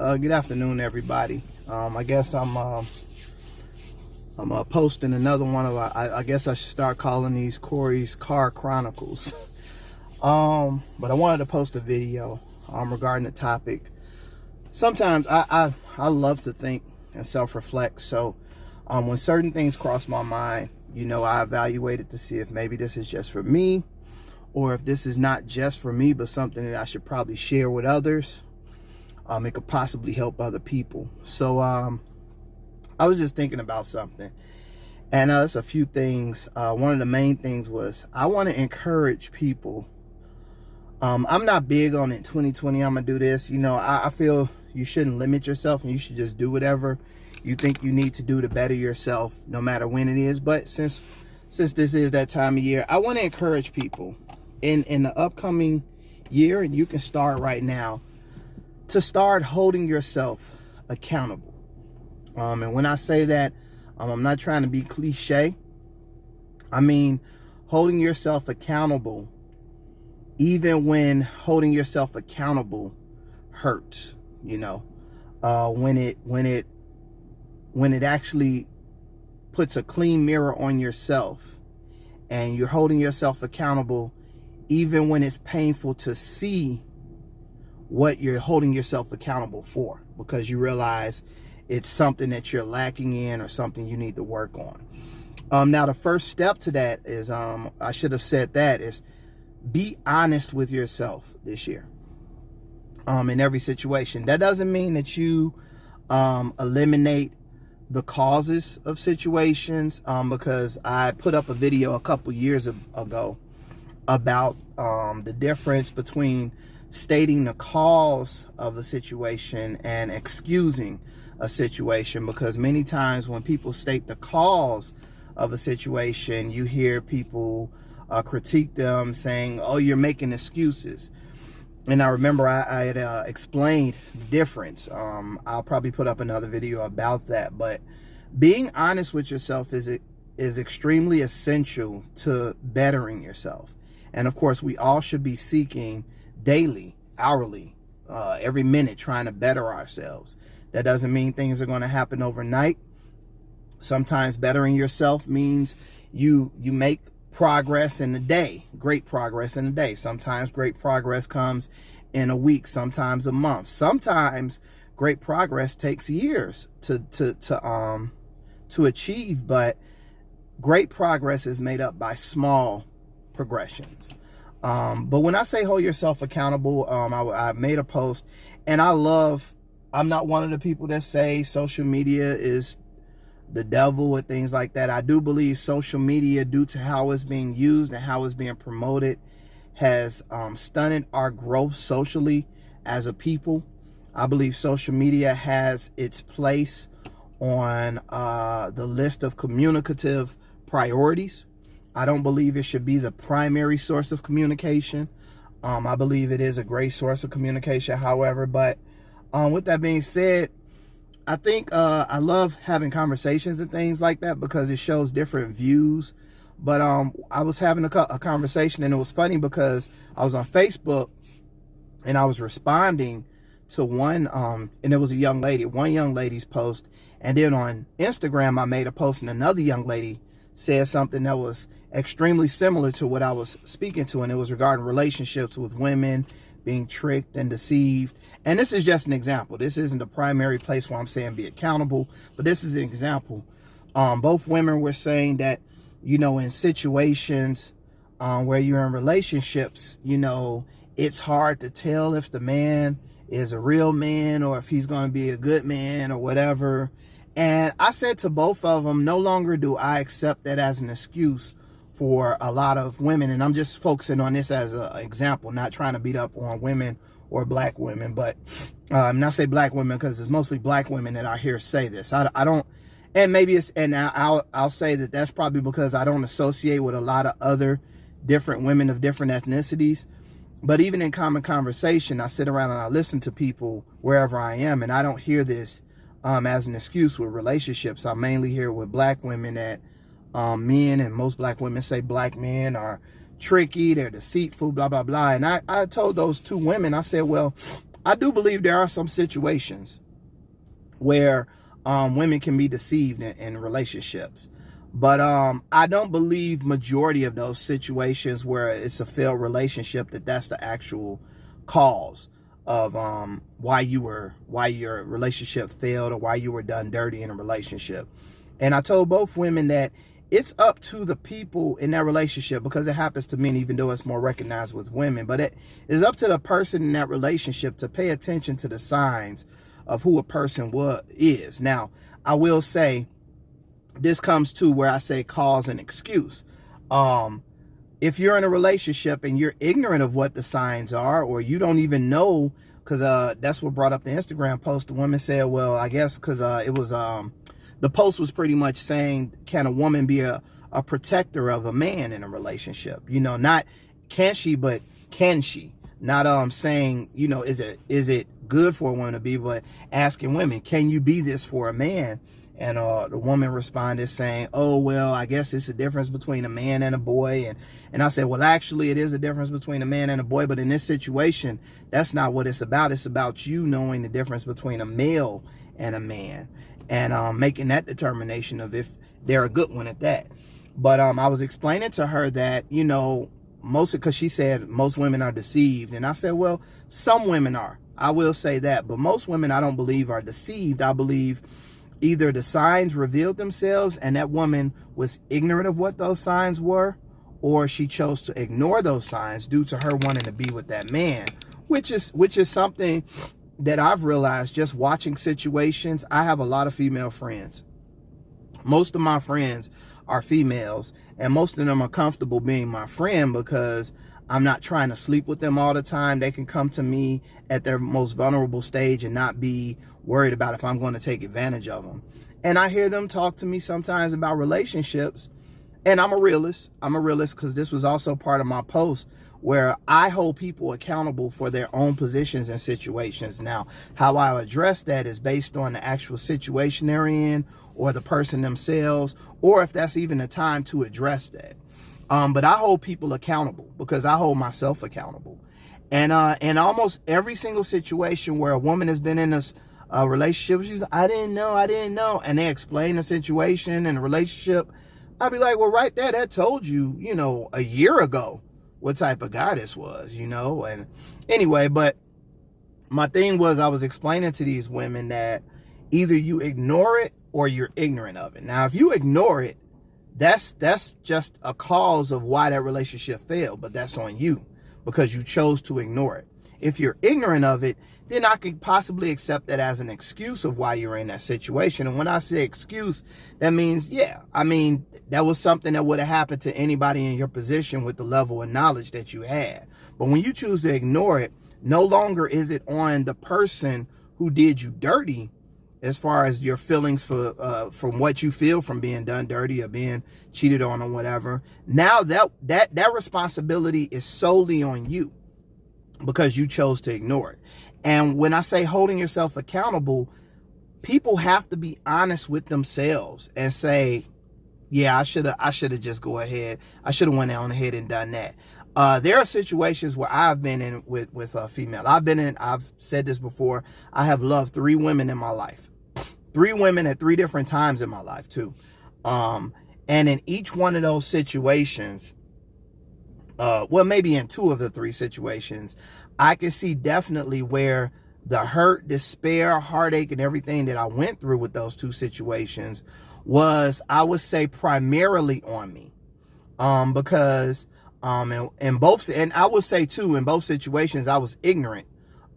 Good afternoon, everybody. I guess I'm posting another one of I guess I should start calling these Corey's Car Chronicles. But I wanted to post a video regarding the topic. Sometimes I love to think and self-reflect. So when certain things cross my mind, I evaluate it to see if maybe this is just for me, or if this is not just for me, but something that I should probably share with others. It could possibly help other people. So I was just thinking about something, and there's a few things. One of the main things was I want to encourage people. I'm not big on it. 2020, I'm gonna do this. I feel you shouldn't limit yourself, and you should just do whatever you think you need to do to better yourself, no matter when it is. But since this is that time of year, I want to encourage people in the upcoming year, and you can start right now, to start holding yourself accountable. And when I say that, I'm not trying to be cliche. I mean holding yourself accountable, even when holding yourself accountable hurts. When it actually puts a clean mirror on yourself, and you're holding yourself accountable even when it's painful to see what you're holding yourself accountable for, because you realize it's something that you're lacking in or something you need to work on. Now, the first step to that is, I should have said that, is be honest with yourself this year in every situation. That doesn't mean that you eliminate the causes of situations, because I put up a video a couple years ago about the difference between stating the cause of a situation and excusing a situation. Because many times when people state the cause of a situation, you hear people critique them saying, oh, you're making excuses. And I remember I had explained the difference. I'll probably put up another video about that. But being honest with yourself is extremely essential to bettering yourself. And of course, we all should be seeking daily, hourly, every minute, trying to better ourselves. That doesn't mean things are going to happen overnight. Sometimes bettering yourself means you make progress in a day, great progress in a day. Sometimes great progress comes in a week, sometimes a month. Sometimes great progress takes years to achieve, but great progress is made up by small progressions. But when I say hold yourself accountable, I made a post, and I'm not one of the people that say social media is the devil or things like that. I do believe social media, due to how it's being used and how it's being promoted, has stunted our growth socially as a people. I believe social media has its place on the list of communicative priorities. I don't believe it should be the primary source of communication. I believe it is a great source of communication, however. But with that being said, I think I love having conversations and things like that, because it shows different views. But I was having a conversation, and it was funny because I was on Facebook and I was responding to one, and it was one young lady's post. And then on Instagram, I made a post, and another young lady said something that was extremely similar to what I was speaking to, and it was regarding relationships with women being tricked and deceived. And this is just an example. This isn't the primary place where I'm saying be accountable, but this is an example. Both women were saying that, in situations where you're in relationships, it's hard to tell if the man is a real man or if he's going to be a good man or whatever. And I said to both of them, no longer do I accept that as an excuse for a lot of women. And I'm just focusing on this as an example, not trying to beat up on women or black women. But not say black women, because it's mostly black women that I hear say this. I don't, and maybe it's, and I'll say that that's probably because I don't associate with a lot of other different women of different ethnicities. But even in common conversation, I sit around and I listen to people wherever I am, and I don't hear this as an excuse with relationships. I mainly hear with black women that men, and most black women say black men are tricky, they're deceitful, blah, blah, blah. And I told those two women, I said, well, I do believe there are some situations where women can be deceived in relationships. But I don't believe majority of those situations where it's a failed relationship that's the actual cause of why your relationship failed or why you were done dirty in a relationship. And I told both women that it's up to the people in that relationship, because it happens to men, even though it's more recognized with women, but it is up to the person in that relationship to pay attention to the signs of who a person is. Now, I will say, this comes to where I say cause and excuse. If you're in a relationship and you're ignorant of what the signs are, or you don't even know, because that's what brought up the Instagram post. The woman said, well, I guess because it was the post was pretty much saying, can a woman be a protector of a man in a relationship? You know, not can she, but can she? Not saying, you know, is it good for a woman to be, but asking women, can you be this for a man? And the woman responded saying, oh, well, I guess it's a difference between a man and a boy. And I said, well, actually, it is a difference between a man and a boy. But in this situation, that's not what it's about. It's about you knowing the difference between a male and a man, and making that determination of if they're a good one at that. But I was explaining to her that, you know, because she said most women are deceived. And I said, well, some women are. I will say that. But most women, I don't believe, are deceived. I believe either the signs revealed themselves and that woman was ignorant of what those signs were, or she chose to ignore those signs due to her wanting to be with that man, which is something that I've realized just watching situations. I have a lot of female friends. Most of my friends are females, and most of them are comfortable being my friend because I'm not trying to sleep with them all the time. They can come to me at their most vulnerable stage and not be worried about if I'm going to take advantage of them. And I hear them talk to me sometimes about relationships, and I'm a realist. Because this was also part of my post where I hold people accountable for their own positions and situations. Now, how I address that is based on the actual situation they're in, or the person themselves, or if that's even the time to address that. But I hold people accountable because I hold myself accountable. And in almost every single situation where a woman has been in this relationship, she's like, I didn't know. And they explain the situation and the relationship. I'd be like, well, right there, that told you, you know, a year ago what type of guy this was, you know. And anyway, but my thing was, I was explaining to these women that either you ignore it or you're ignorant of it. Now, if you ignore it, that's just a cause of why that relationship failed, but that's on you because you chose to ignore it. If you're ignorant of it, then I could possibly accept that as an excuse of why you're in that situation. And when I say excuse, that means, yeah, I mean, that was something that would have happened to anybody in your position with the level of knowledge that you had. But when you choose to ignore it, no longer is it on the person who did you dirty, as far as your feelings from what you feel from being done dirty or being cheated on or whatever. Now that responsibility is solely on you because you chose to ignore it. And when I say holding yourself accountable, people have to be honest with themselves and say, yeah, I should have just go ahead. I should have went on ahead and done that. There are situations where I've been in with a female. I've said this before. I have loved 3 women in my life. 3 women at 3 different times in my life too. And in each one of those situations, well, maybe in 2 of the 3 situations, I can see definitely where the hurt, despair, heartache, and everything that I went through with those 2 situations was, I would say, primarily on me. Because in both, and I would say too, in both situations, I was ignorant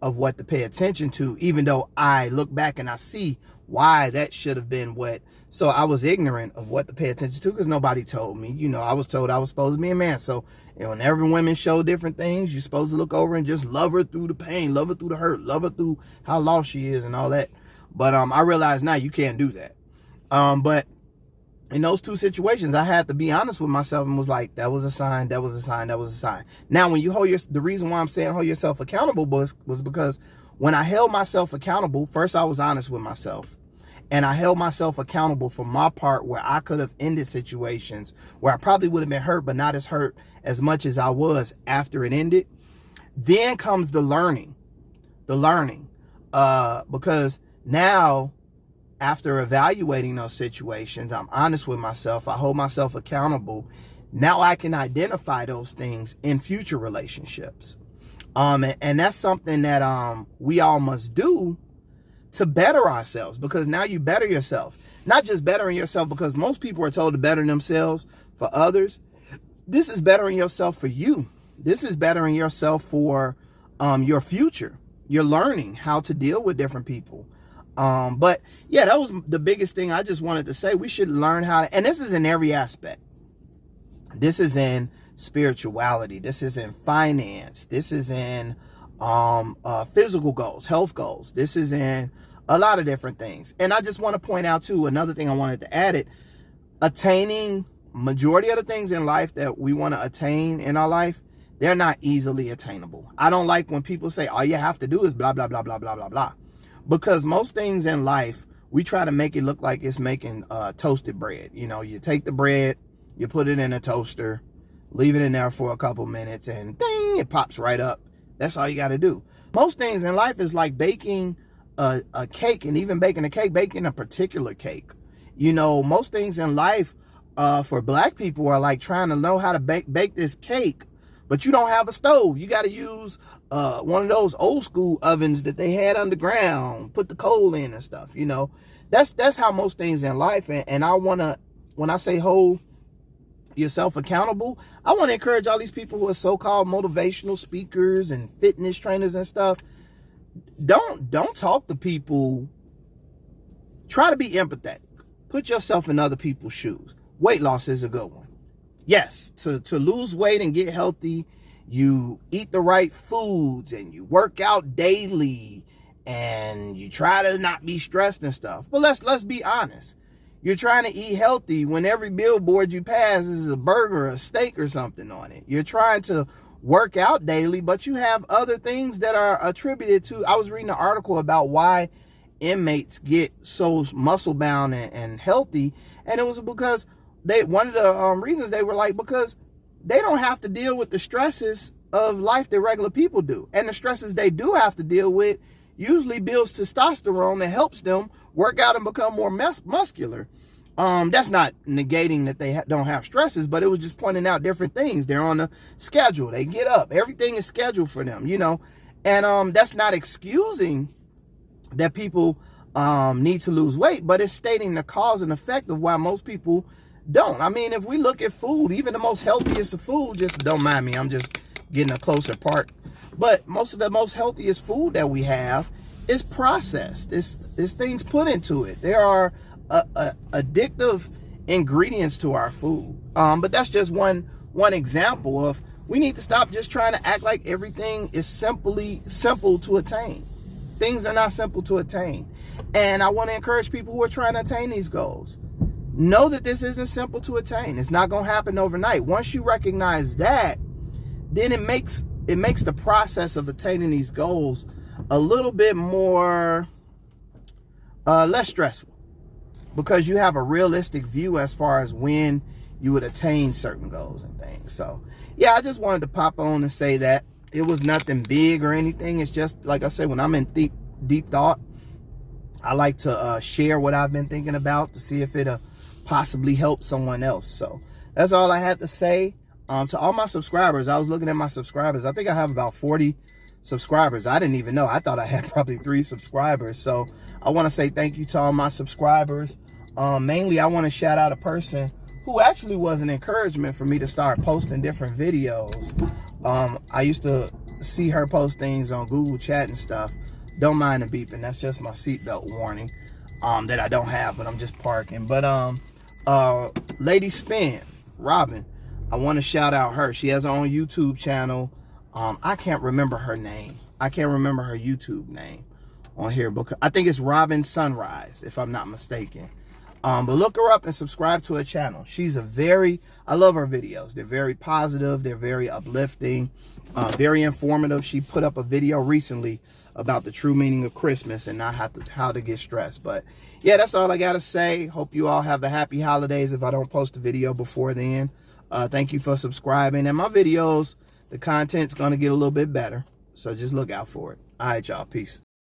of what to pay attention to, even though I look back and I see why that should have been what. So I was ignorant of what to pay attention to because nobody told me. You know, I was told I was supposed to be a man. So, you know, whenever women show different things, you're supposed to look over and just love her through the pain, love her through the hurt, love her through how lost she is and all that. But I realize now you can't do that. But in those 2 situations, I had to be honest with myself and was like, that was a sign, that was a sign, that was a sign. Now, when you the reason why I'm saying hold yourself accountable was because when I held myself accountable, first I was honest with myself. And I held myself accountable for my part where I could have ended situations where I probably would have been hurt, but not as hurt as much as I was after it ended. Then comes the learning. the learning. Because now, after evaluating those situations, I'm honest with myself. I hold myself accountable. Now I can identify those things in future relationships. And that's something that we all must do to better ourselves, because now you better yourself. Not just bettering yourself because most people are told to better themselves for others. This is bettering yourself for you. This is bettering yourself for your future. You're learning how to deal with different people. But yeah, that was the biggest thing I just wanted to say. We should learn how to, and this is in every aspect. This is in spirituality. This is in finance. This is in physical goals, health goals. This is in a lot of different things. And I just want to point out too, another thing I wanted to add it, attaining majority of the things in life that we want to attain in our life, they're not easily attainable. I don't like when people say all you have to do is blah, blah, blah, blah, blah, blah, blah. Because most things in life, we try to make it look like it's making toasted bread. You know, you take the bread, you put it in a toaster, leave it in there for a couple minutes, and ding, it pops right up. That's all you got to do. Most things in life is like baking a cake, and even baking a cake, baking a particular cake. You know, most things in life for black people are like trying to know how to bake this cake, but you don't have a stove. You got to use one of those old school ovens that they had underground, put the coal in and stuff. You know, that's how most things in life. And I want to, when I say hold yourself accountable, I want to encourage all these people who are so-called motivational speakers and fitness trainers and stuff. Don't talk to people. Try to be empathetic. Put yourself in other people's shoes. Weight loss is a good one. Yes, to lose weight and get healthy, you eat the right foods and you work out daily and you try to not be stressed and stuff. But let's be honest. You're trying to eat healthy when every billboard you pass is a burger, a steak, or something on it. You're trying to work out daily, but you have other things that are attributed to. I was reading an article about why inmates get so muscle bound and healthy, and it was because one of the reasons they were like, because they don't have to deal with the stresses of life that regular people do, and the stresses they do have to deal with usually builds testosterone that helps them work out and become more muscular. That's not negating that they don't have stresses, but it was just pointing out different things. They're on a schedule. They get up. Everything is scheduled for them, you know. And that's not excusing that people need to lose weight, but it's stating the cause and effect of why most people don't. I mean, if we look at food, even the most healthiest of food, just don't mind me, I'm just getting a closer part. But most of the most healthiest food that we have is processed. It's things put into it. There are addictive ingredients to our food. But that's just one example of, we need to stop just trying to act like everything is simple to attain. Things are not simple to attain. And I want to encourage people who are trying to attain these goals. Know that this isn't simple to attain. It's not going to happen overnight. Once you recognize that, then it makes the process of attaining these goals a little bit more less stressful, because you have a realistic view as far as when you would attain certain goals and things. So yeah, I just wanted to pop on and say that it was nothing big or anything. It's just, like I said, when I'm in deep thought, I like to share what I've been thinking about to see if it'll possibly help someone else. So that's all I had to say. To all my subscribers, I was looking at my subscribers. I think I have about 40 subscribers. I didn't even know. I thought I had probably 3 subscribers. So I want to say thank you to all my subscribers. Mainly, I want to shout out a person who actually was an encouragement for me to start posting different videos. I used to see her post things on Google Chat and stuff. Don't mind the beeping. That's just my seatbelt warning that I don't have, but I'm just parking. But Lady Spin, Robin, I want to shout out her. She has her own YouTube channel. I can't remember her name. I can't remember her YouTube name on here, because I think it's Robin Sunrise, if I'm not mistaken. But look her up and subscribe to her channel. She's I love her videos. They're very positive. They're very uplifting, very informative. She put up a video recently about the true meaning of Christmas and not how to get stressed. But yeah, that's all I got to say. Hope you all have a happy holidays if I don't post a video before then. Thank you for subscribing. And my videos, the content's going to get a little bit better, so just look out for it. All right, y'all. Peace.